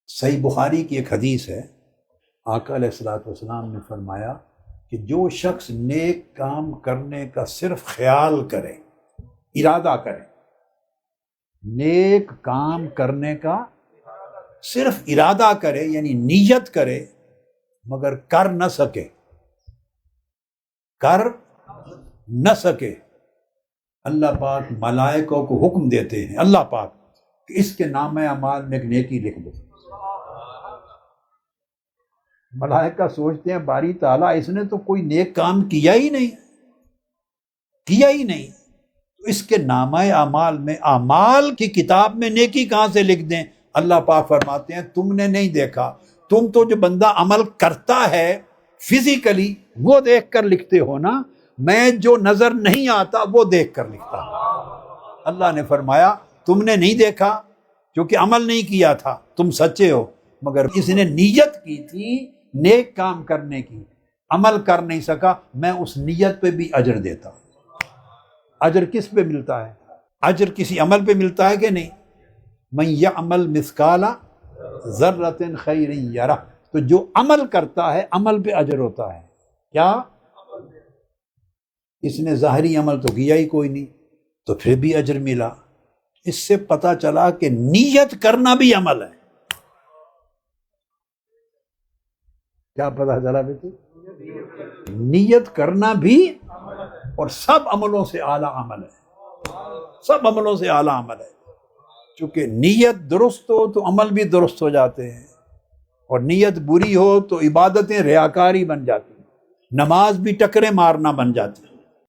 صحیح بخاری کی ایک حدیث ہے، آقا علیہ الصلوۃ والسلام نے فرمایا کہ جو شخص نیک کام کرنے کا صرف خیال کرے، ارادہ کرے، نیک کام کرنے کا صرف ارادہ کرے یعنی نیت کرے مگر کر نہ سکے، اللہ پاک ملائکوں کو حکم دیتے ہیں، اللہ پاک، کہ اس کے نامہ اعمال میں ایک نیکی لکھ دو۔ ملائکہ سوچتے ہیں باری تعالیٰ اس نے تو کوئی نیک کام کیا ہی نہیں، تو اس کے نامہ اعمال میں اعمال کی کتاب میں نیکی کہاں سے لکھ دیں؟ اللہ پاک فرماتے ہیں تم نے نہیں دیکھا، تم تو جو بندہ عمل کرتا ہے فزیکلی وہ دیکھ کر لکھتے ہو نا، میں جو نظر نہیں آتا وہ دیکھ کر لکھتا ہوں۔ اللہ نے فرمایا تم نے نہیں دیکھا کیونکہ عمل نہیں کیا تھا، تم سچے ہو، مگر اس نے نیت کی تھی نیک کام کرنے کی، عمل کر نہیں سکا، میں اس نیت پہ بھی اجر دیتا ہوں۔ اجر کس پہ ملتا ہے؟ اجر کسی عمل پہ ملتا ہے کہ نہیں؟ من یعمل مثقال ذرۃ خیر یرہ، تو جو عمل کرتا ہے عمل پہ اجر ہوتا ہے۔ کیا اس نے ظاہری عمل تو کیا ہی کوئی نہیں تو پھر بھی اجر ملا؟ اس سے پتہ چلا کہ نیت کرنا بھی عمل ہے۔ کیا پتہ چلا بیٹے؟ نیت کرنا بھی، اور سب عملوں سے اعلیٰ عمل ہے، سب عملوں سے اعلیٰ عمل ہے۔ چونکہ نیت درست ہو تو عمل بھی درست ہو جاتے ہیں، اور نیت بری ہو تو عبادتیں ریاکاری بن جاتی ہیں، نماز بھی ٹکرے مارنا بن جاتی ہے۔